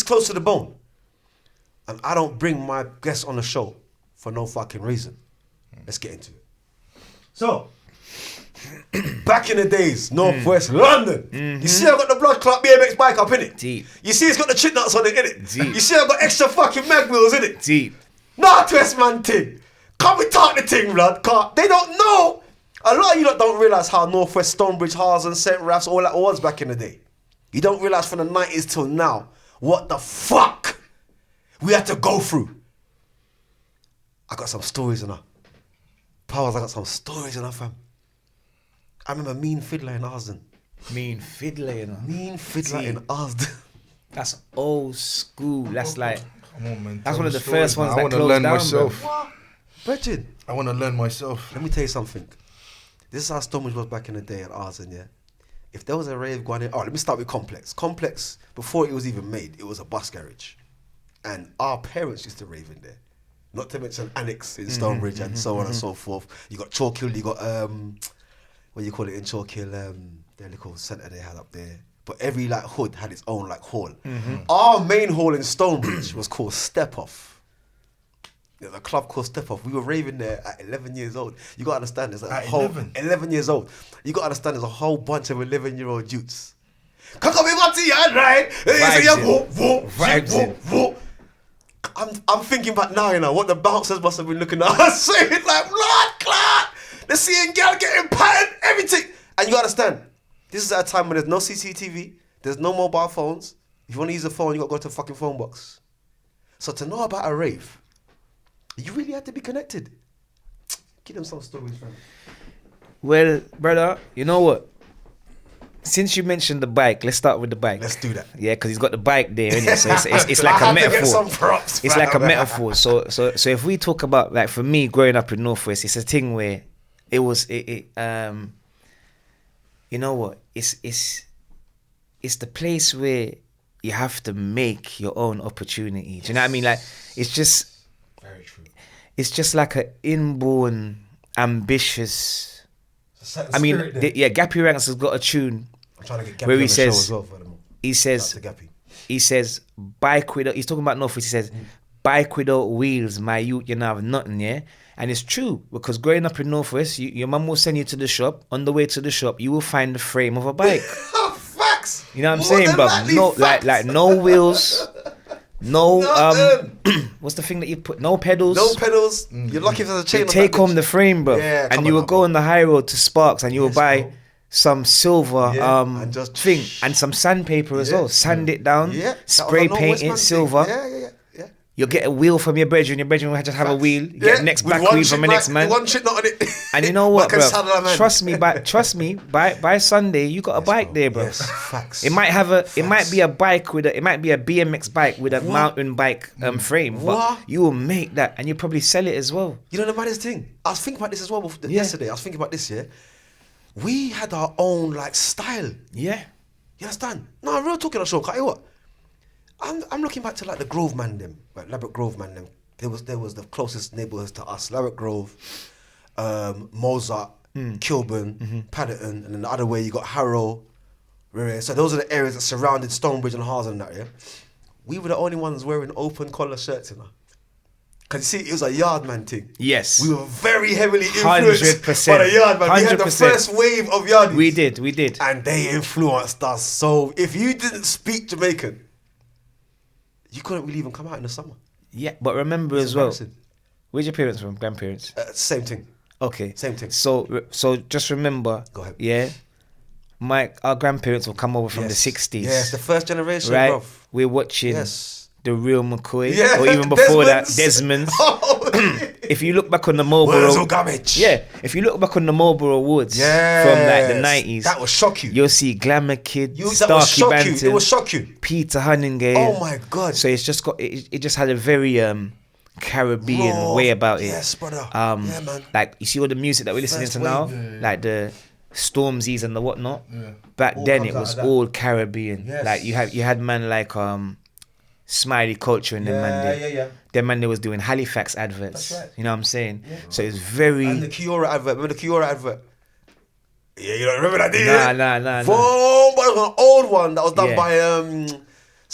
close to the bone. And I don't bring my guests on the show for no fucking reason. Let's get into it. So, back in the days, Northwest London. You see I got the blood clot BMX bike up in it. Deep. You see it's got the chit nuts on it, innit? Deep. You see I got extra fucking mag wheels in it. Deep. Northwest man thing. Can't we talk the thing, blood? Can't. They don't know. A lot of you lot don't realise how Northwest, Stonebridge, Harsden, St. Raph's, all that was back in the day. You don't realise from the 90s till now what the fuck we had to go through. I got some stories in her. Powers, I got some stories in her, fam. I remember Mean Fiddler in Harsden. Mean Fiddler, you know. Mean Fiddler in Harsden. That's old school. That's like, Come on, man. that's Tell one of me the stories, first man. ones I that want to closed learn down, myself. bro. What? Brethren, I want to learn myself. let me tell you something. This is how Stonebridge was back in the day at Harsden, yeah? If there was a rave going in... Oh, let me start with Complex. Complex, before it was even made, it was a bus garage. And our parents used to rave in there. Not to mention Annex in Stonebridge and so on and so forth. You got Chalk Hill, you got... what do you call it in Chalk Hill? Their little centre they had up there. But every like hood had its own like hall. Our main hall in Stonebridge was called Step Off. There's a club called Step Off. We were raving there at 11 years old. You got to understand, there's like At a whole 11 years old. You got to understand, there's a whole bunch of 11-year-old youths. I'm thinking back now, you know, what the bouncers must have been looking at us saying like, blood clot. They're seeing girl getting patted, everything. And you got to understand, this is at a time when there's no CCTV, there's no mobile phones. If you want to use a phone, you got to go to a fucking phone box. So to know about a rave, you really had to be connected. Give them some stories, fam. Well, brother, you know what? Since you mentioned the bike, let's start with the bike. Let's do that. Yeah, because he's got the bike there, innit? So it's like I a had to metaphor. get some props, It's fam. like a metaphor. So if we talk about, like, for me growing up in Northwest, it's a thing where it was you know what? It's the place where you have to make your own opportunity. Do you know what I mean? Like, it's just Very true. it's just like an inborn ambitious. I mean, Gappy Ranks has got a tune I'm trying to get Gappy where on he the show says, as well for them. he says, Shout out to Gappy. he says, bike without, he's talking about Northwest, he says, bike without wheels, my youth, you know, have nothing, yeah? And it's true, because growing up in Northwest, your mum will send you to the shop. On the way to the shop, you will find the frame of a bike. Facts. You know what I'm More saying, than bro? likely No, facts. like no wheels, no Nothing. what's the thing that you put? No pedals. No pedals. You're lucky if there's a chain You on take that home bitch. the frame, bro, Yeah, and come you on will now, go bro. on the high road to Sparks, and you will Yes, buy bro. some silver Yeah, and just thing and some sandpaper as Yeah. well. Sand it down, Yeah. That spray was a paint Northwest man it thing. silver. Yeah. You'll get a wheel from your brethren. Your brethren will just have a wheel. You get a next With back one wheel shit from the next back, man. One shit not on it. And you know what, Back and bro? saddle, man. Trust me. By Sunday, you got a bike there, bro. Yes, facts. It might have it might be a bike with it might be a BMX bike with a mountain bike frame, but What? you will make that and you probably sell it as well. You know the maddest thing? I was thinking about this as well Yeah. yesterday. I was thinking about this, yeah? We had our own, like, style. Yeah. You understand? No, real talking on show. Tell you what? I'm looking back to, like, the Grove man them. Like, Labrador Grove man them. There was the closest neighbourhoods to us. Labrador Grove, Mozart, Kilburn, Paddington, and then the other way you got Harrow. So those are the areas that surrounded Stonebridge and Harsden and that, yeah? We were the only ones wearing open collar shirts, you know? Because you see, it was a yardman thing. Yes. We were very heavily influenced 100%. by the yardman. We had the 100%. first wave of yardies. We did. And they influenced us. So if you didn't speak Jamaican, you couldn't really even come out in the summer. Yeah, but remember It's as well, embarrassing. where's your parents from? Grandparents? Same thing. Okay. Same thing. So just remember, Go ahead. yeah, our grandparents will come over from the 60s. Yes, the first generation, right? bruv. We're watching Yes. the real McCoy, Yeah, or even before Desmond's. that, Desmond's. Oh, If you look back on the Where's Marlboro, all garbage? yeah, if you look back on the Marlboro Woods Yes. from like the 90s, That will shock you. you'll see Glamour Kid, That will Starkey shock you. Banton, It will shock you. Peter Hunningale. Oh my God. So it's just got it just had a very Caribbean Raw. way about it. Yes, brother. Yeah, man. Like you see all the music that we're listening First to now, wave. like the Stormzy's and the whatnot. Yeah. Back All then comes it out was of that. all Caribbean. Yes. Like you had man like Smiley Culture and them man there. Yeah. Them man they was doing Halifax adverts. That's right. You know what I'm saying? So it's very And the Kiora advert. Remember the Kiora advert? Yeah, you don't remember that, do you? Nah. Boom, but it was an old one that was done Yeah. by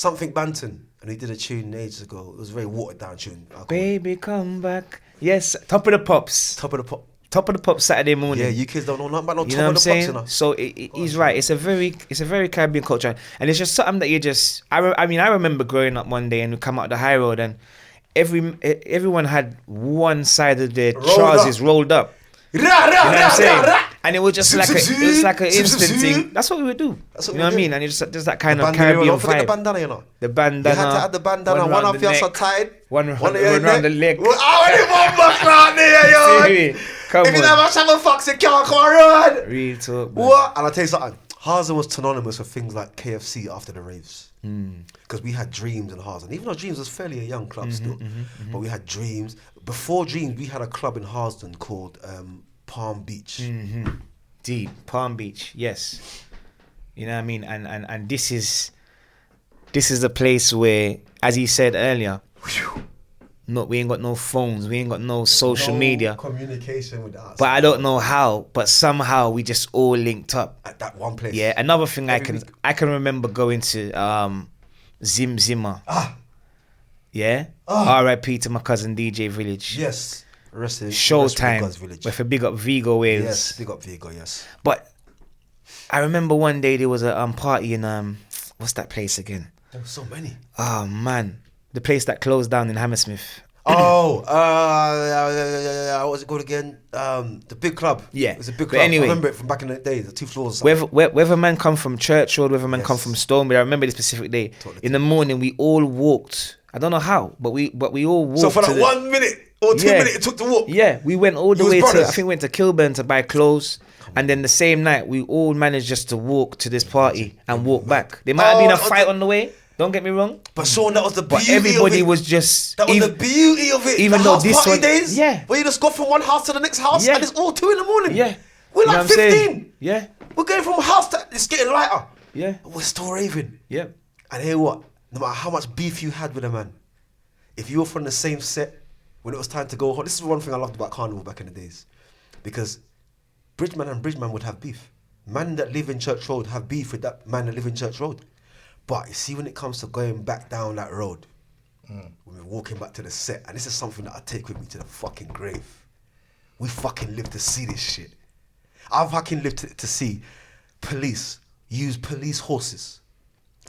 something Banton, and he did a tune ages ago. It was a very watered down tune. Baby, come back. Yes, Top of the Pops. Top of the Pop. Top of the Pops Saturday morning. Yeah, you kids don't know nothing about no You Top know of what the I'm Pops, saying? you know. So he's right. It's a very Caribbean culture, and it's just something that you just. I mean, I remember growing up one day and we come out the high road, and everyone had one side of their trousers rolled up. You know what I'm saying? And it was just like an instant thing. That's what we would do. You know what I mean? And it's just that kind of Caribbean Don't forget vibe. the bandana, you know. The bandana. You had to add the bandana. One off your so tied. One around the leg. Come If you on. never have a fox, you can't come around. Real talk. Man. What? And I'll tell you something. Harzen was synonymous with things like KFC after the raves. Because we had Dreams in Harzen. Even though Dreams was fairly a young club still. But we had Dreams. Before Dreams, we had a club in Harzen called Palm Beach. Deep Palm Beach, yes. You know what I mean? And this is the place where, as he said earlier, no, we ain't got no phones, we ain't got no social media. Communication with us. But I don't know how, but somehow we just all linked up. At that one place. Yeah, another thing Every week. I can remember going to Zim Zimmer. Yeah? R.I.P. to my cousin DJ Village. Yes. Showtime. With a big up Vigo Wales. Yes, big up Vigo, yes. But I remember one day there was a party in what's that place again? There were so many. Oh man, the place that closed down in Hammersmith. Oh, what was it called again? The big club. Yeah. It was a big But club. anyway, I remember it from back in the day, the 2 floors. Or something. Whether man come from Church Road, whether man come Yes. from Stonebridge, I remember this specific day. Totally. In the morning, we all walked. I don't know how, but we all walked. So for to that 1 minute or 2 minutes it took to walk. Yeah, we went all the It was way brothers. to, I think we went to Kilburn to buy clothes. And then the same night, we all managed just to walk to this party and walk back. There might have been a fight on the way. Don't get me wrong. But Sean, that was the But beauty everybody of it. was just... That was the beauty of it. even the though house this party one- days. yeah. Where you just go from one house to the next house Yeah. and it's all 2 in the morning. Yeah. We're You know like what I'm saying? 15. Yeah. We're going from house to, it's getting lighter. Yeah. But we're still raving. Yeah. And hear what? No matter how much beef you had with a man, if you were from the same set, when it was time to go home, this is one thing I loved about Carnival back in the days. Because Bridgeman and Bridgeman would have beef. Man that live in Church Road have beef with that man that live in Church Road. But you see, when it comes to going back down that road, when we're walking back to the set, and this is something that I take with me to the fucking grave. We fucking live to see this shit. I fucking live to see police use police horses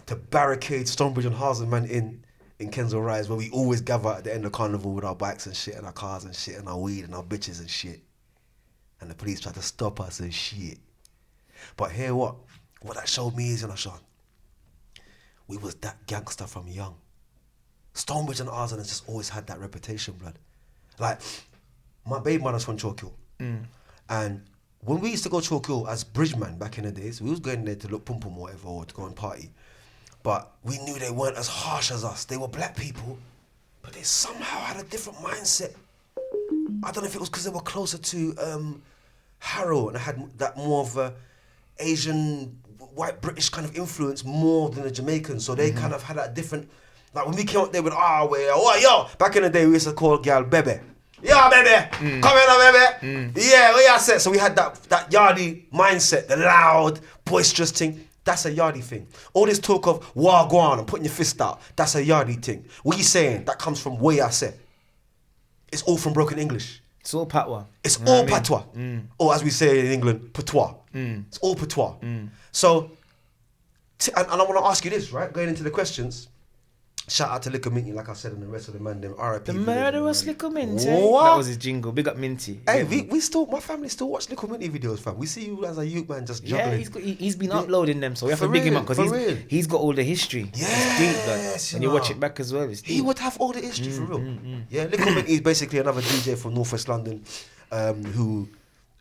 to barricade Stonebridge and Harzen man in Kensal Rise, where we always gather at the end of Carnival with our bikes and shit and our cars and shit and our weed and our bitches and shit. And the police try to stop us and shit. But hear what? What that showed me is, you know, Sean, we was that gangster from young. Stonebridge and Harzen has just always had that reputation, blood. Like, my baby mother's from Chorkill. And when we used to go to Chorkill as Bridgeman back in the days, we was going there to look pum pum or whatever, or to go and party. But we knew they weren't as harsh as us. They were black people, but they somehow had a different mindset. I don't know if it was because they were closer to Harrow and had that more of a Asian, white British kind of influence more than the Jamaicans. So they kind of had that different, like when we came up there with our way, oh yo, back in the day we used to call girl Bebe. Yeah, baby, come here now, baby. Yeah, what you say? So we had that yardie mindset, the loud, boisterous thing. That's a yardie thing. All this talk of wagwan and putting your fist out, that's a yardie thing. What you saying? That comes from where I said. It's all from broken English. It's all patois. It's You know all what I mean? patois. Or as we say in England, patois. It's all patois. So, and I want to ask you this, right? Going into the questions. Shout out to Liquor Minty, like I said, and the rest of the man, them RIP. The Village, murderous man. Little Minty. What? That was his jingle. Big up Minty. Hey, we still, my family still watch Liquor Minty videos, fam. We see you as a youth man just juggling. Yeah, he's been uploading them, so we have For to big him real, up for because real. he's got all the history. It's deep, like, Yes, when you you watch know. it back as well. It's He deep. would have all the history for real. Yeah, Liquor Minty is basically another DJ from Northwest London who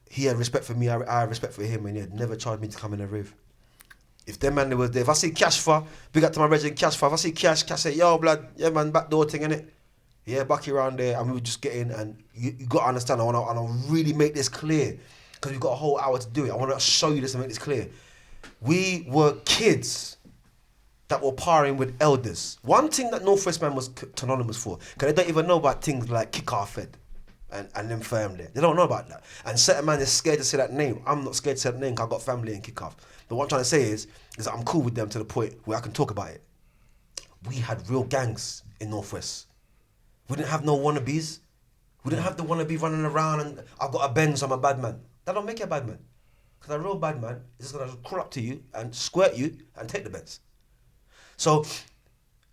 he had respect for me, I had respect for him, and he had never charged me to come in a rave. If them man was there, if I see Cash for, big up to my regiment Cash for, if I see Cash say, yo blood, yeah man, backdoor thing innit? Yeah, backy around there, and we would just get in, and you got to understand, I want to really make this clear, because we've got a whole hour to do it. I want to show you this and make this clear. We were kids that were partying with elders. One thing that Northwest man was synonymous for, because they don't even know about things like kick-off fed and them firm there. They don't know about that. And certain man is scared to say that name. I'm not scared to say that name because I've got family in kick-off. But what I'm trying to say is that I'm cool with them to the point where I can talk about it. we had real gangs in Northwest. We didn't have no wannabes. We didn't have the wannabe running around and I've got a Benz, I'm a bad man. That don't make you a bad man. Because a real bad man is just going to crawl up to you and squirt you and take the Benz. So,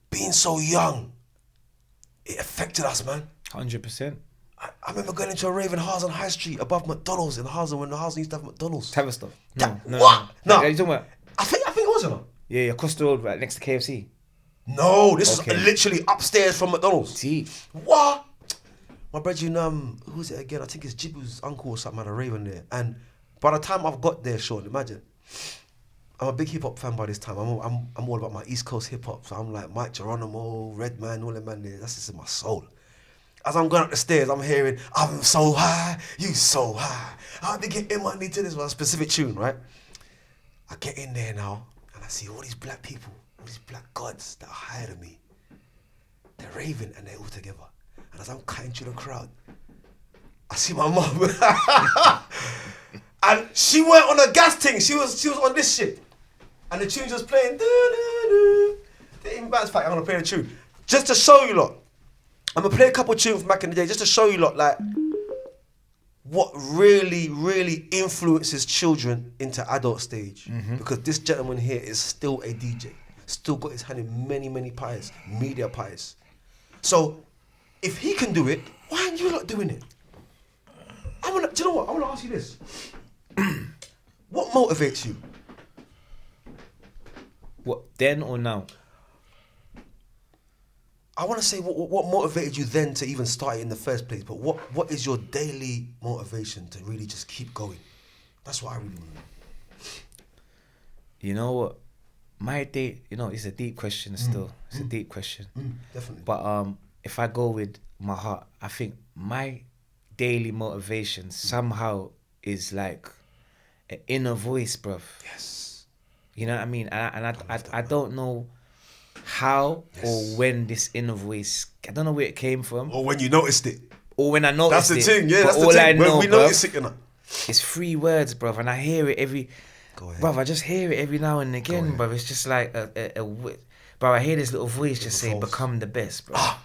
being so young, it affected us, man. 100%. I remember going into a rave in Harlem High Street above McDonald's in Harlem when the Harlem used to have McDonald's. Tavistock. What? No. You talking about? I think it was, you know. Yeah, across the road, right next to KFC. No, this Okay. is literally upstairs from McDonald's. See, What? My brethren, who's it again? I think it's Jibu's uncle or something at a rave in there. And by the time I've got there, Sean, imagine, I'm a big hip hop fan by this time. I'm all about my East Coast hip hop. So I'm like Mike Geronimo, Redman, all them man there. That's just in my soul. As I'm going up the stairs, I'm hearing, I'm so high, you so high. How they get in money to this one specific tune, right? I get in there now and I see all these black people, all these black gods that are higher than me. They're raving and they're all together. And as I'm cutting through the crowd, I see my mum. And she weren't on a gas thing, she was on this shit. And the tune just playing. They even bounce back, I'm gonna play the tune. Just to show you lot. I'm gonna play a couple of tunes from back in the day just to show you lot like what really, really influences children into adult stage. Because this gentleman here is still a DJ. Still got his hand in many, many pies, media pies. So if he can do it, why aren't you not doing it? Do you know what? I wanna ask you this. What motivates you? what, then or now? I want to say what motivated you then to even start it in the first place, but what is your daily motivation to really just keep going? That's what I really want to know. You know what? My day, it's a deep question still. It's a deep question. Definitely. But if I go with my heart, I think my daily motivation somehow is like an inner voice, bruv. Yes. You know what I mean? And I don't know how or when this inner voice, I don't know where it came from. Or when you noticed it. Or when I noticed it. That's the thing, yeah, But that's the all thing. I know, When we bruv, notice it, you know. it's 3 words, bruv, and I hear it every... Go ahead. Bruv, I just hear it every now and again, bruv. It's just like bruv, I hear this little voice just say, false. become the best, bruv.